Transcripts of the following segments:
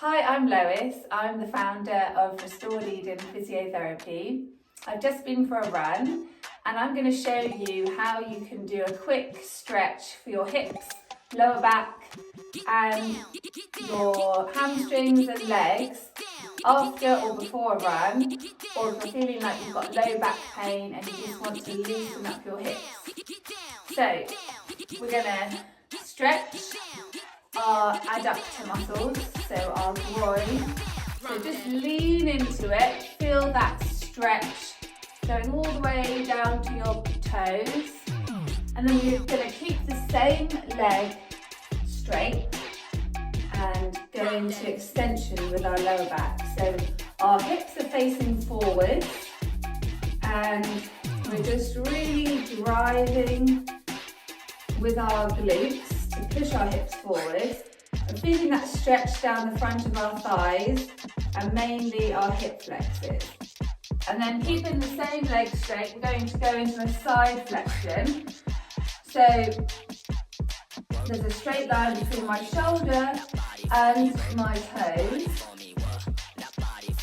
Hi, I'm Lois. I'm the founder of Restored Eden Physiotherapy. I've just been for a run and I'm going to show you how you can do a quick stretch for your hips, lower back and your hamstrings and legs after or before a run, or if you're feeling like you've got low back pain and you just want to loosen up your hips. So we're going to stretch our adductor muscles, so our groin. So just lean into it, feel that stretch going all the way down to your toes, and then you're going to keep the same leg straight and go into extension with our lower back. So our hips are facing forwards and we're just really driving with our glutes to push our hips forward and feeling that stretch down the front of our thighs and mainly our hip flexors. And then keeping the same leg straight, we're going to go into a side flexion. So there's a straight line between my shoulder and my toes.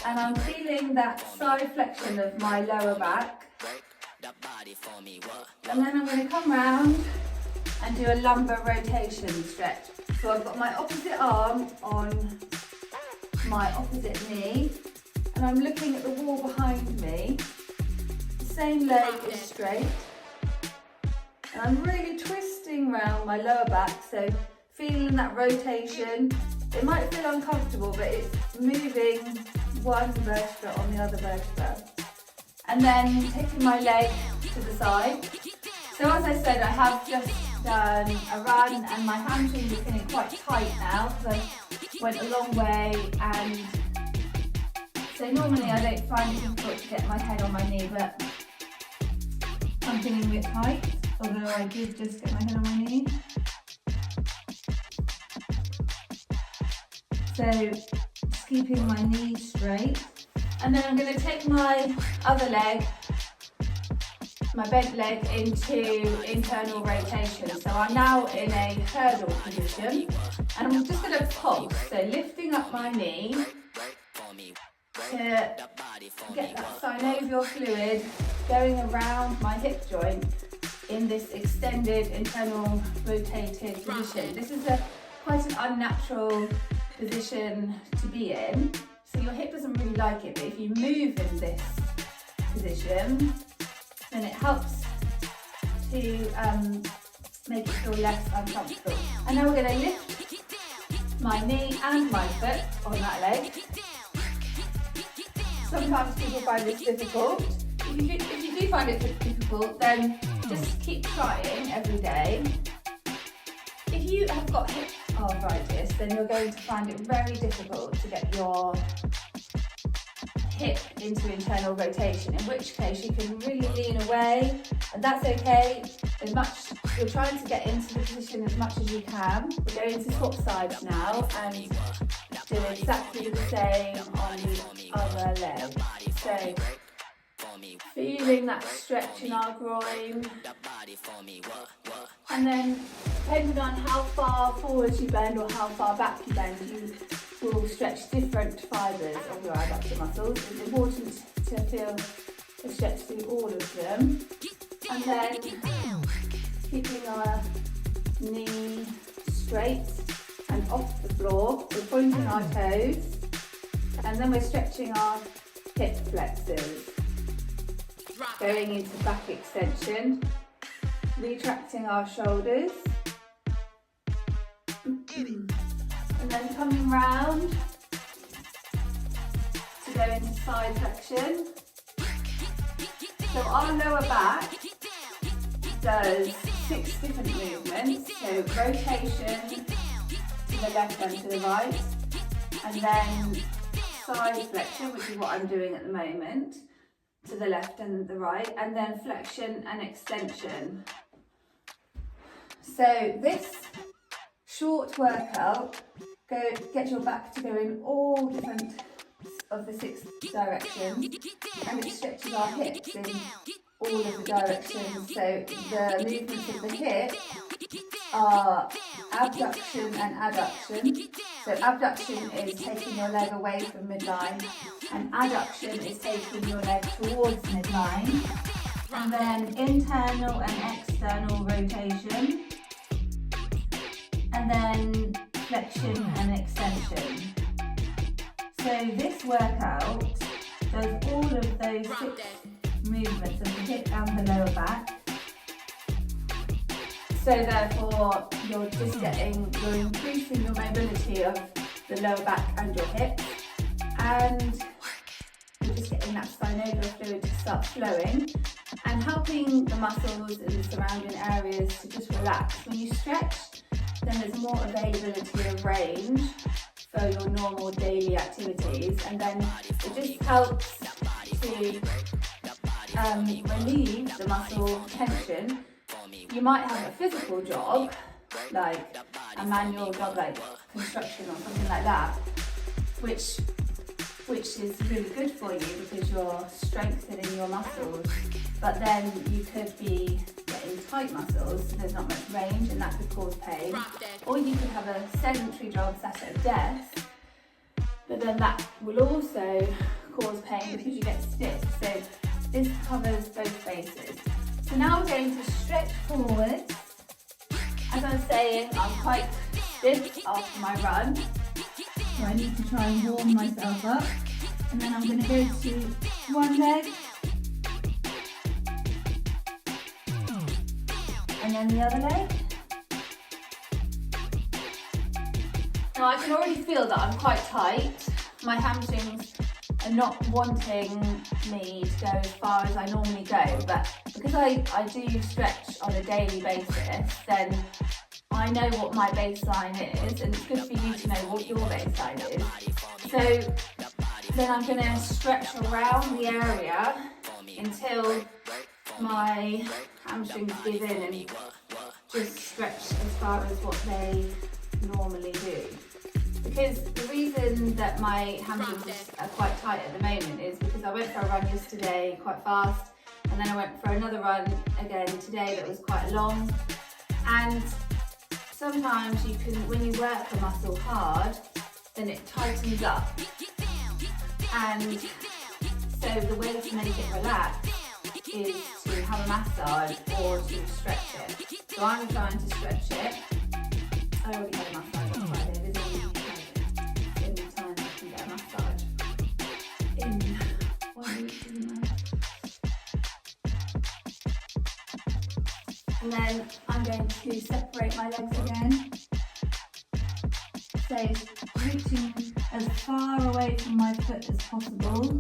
And I'm feeling that side flexion of my lower back. And then I'm going to come round and do a lumbar rotation stretch. So I've got my opposite arm on my opposite knee and I'm looking at the wall behind me. The same leg is straight and I'm really twisting around my lower back, so feeling that rotation. It might feel uncomfortable, but it's moving one vertebra on the other vertebra. And then taking my leg to the side. So as I said, I have just done a run and my hamstrings are feeling quite tight now because I went a long way, and so normally I don't find it difficult to get my head on my knee, but I'm feeling a bit tight, although I did just get my head on my knee. So just keeping my knee straight, and then I'm going to take my other leg, my bent leg, into internal rotation. So I'm now in a hurdle position and I'm just going to pulse, so lifting up my knee to get that synovial fluid going around my hip joint in this extended internal rotated position. This is quite an unnatural position to be in, so your hip doesn't really like it, but if you move in this position then it helps to make it feel less uncomfortable. And now we're going to lift my knee and my foot on that leg. Sometimes people find this difficult. If you do find it difficult, then just keep trying every day. If you have got hip arthritis, then you're going to find it very difficult to get your hip into internal rotation, in which case you can really lean away, and that's okay. You're trying to get into the position as much as you can. We're going to swap sides now and do exactly the same on the other leg. So feeling that stretch in our groin, and then depending on how far forward you bend or how far back you bend, you will stretch different fibres of your adductor muscles. It's important to feel the stretch through all of them. And then keeping our knee straight and off the floor, we're pointing our toes, and then we're stretching our hip flexors, going into back extension, retracting our shoulders, and then coming round to go into side flexion. So our lower back does 6 different movements, so rotation to the left and to the right, and then side flexion, which is what I'm doing at the moment, to the left and the right, and then flexion and extension. So this short workout gets your back to go in all different of the 6 directions, and it stretches our hips in all of the directions. So the movements of the hip are abduction and adduction, So abduction is taking your leg away from midline, and adduction is taking your leg towards midline. And then internal and external rotation, and then flexion and extension. So this workout does all of those 6 movements of the hip and the lower back. So therefore you're increasing your mobility of the lower back and your hips, and you're just getting that synovial fluid to start flowing and helping the muscles in the surrounding areas to just relax. When you stretch, then there's more availability of range for your normal daily activities, and then it just helps to relieve the muscle tension. You might have a physical job, like a manual job like construction or something like that, which is really good for you because you're strengthening your muscles, but then you could be getting tight muscles, so there's not much range, and that could cause pain. Or you could have a sedentary job sat at a desk, but then that will also cause pain because you get stiff. So this covers both bases. So now we're going to stretch forward. As I was saying, I'm quite stiff after my run, so I need to try and warm myself up. And then I'm going to go to one leg, and then the other leg. Now I can already feel that I'm quite tight. My hamstrings are not wanting me to go as far as I normally go, but because I do stretch on a daily basis, then I know what my baseline is, and it's good for you to know what your baseline is. So then I'm going to stretch around the area until my hamstrings give in and just stretch as far as what they normally do. Because the reason that my hamstrings are quite tight at the moment is because I went for a run yesterday quite fast, and then I went for another run again today that was quite long. And sometimes you can, when you work a muscle hard, then it tightens up. And so the way to make it relax is to have a massage or to stretch it. So I'm trying to stretch it. I already had a massage on Friday. There's only time I can get a massage in 1 week, isn't there? And then I'm going to separate my legs again. So reaching as far away from my foot as possible.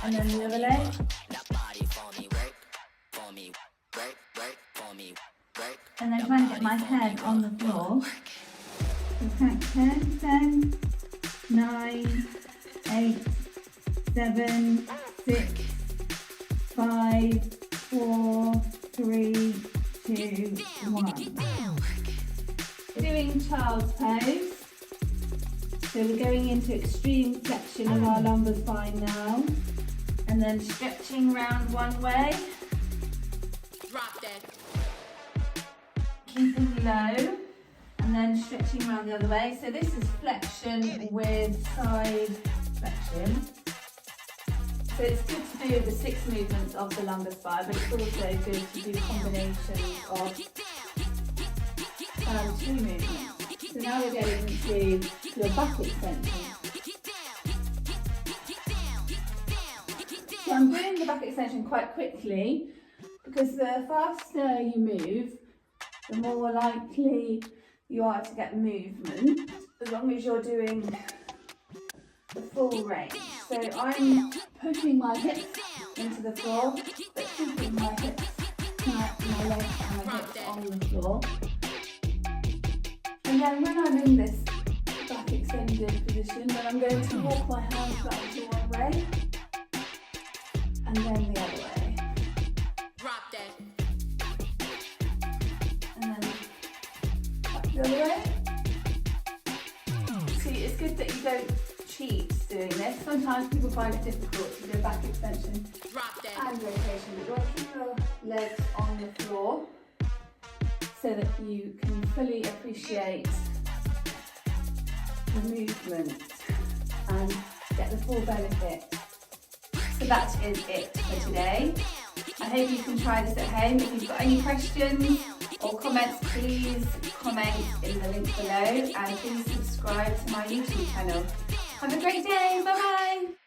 And then the other leg. And then trying to get my head on the floor. So count 10, 9, 8, 7, 6, 5, 4, 3, 2, 1. Doing child's pose. So we're going into extreme flexion of our lumbar spine now, and then stretching round one way. Drop dead. Keeping low, and then stretching around the other way. So this is flexion with side flexion. So it's good to do the 6 movements of the lumbar spine, but it's also good to do combinations of 2 movements. So now we're going to do a back extension. So I'm doing the back extension quite quickly because the faster you move, the more likely you are to get movement, as long as you're doing the full range. So I'm pushing my hips into the floor, but keeping my hips, my legs and my hips on the floor. And then when I'm in this back extended position, then I'm going to walk my hands back to one way, and then the other way. Drop dead. And then back the other way. See, it's good that you don't cheat doing this. Sometimes people find it difficult to do back extension and rotation, but you want to keep your legs on the floor. so that you can fully appreciate the movement and get the full benefit. So that is it for today. I hope you can try this at home. If you've got any questions or comments, please comment in the link below, and please subscribe to my YouTube channel. Have a great day. Bye bye.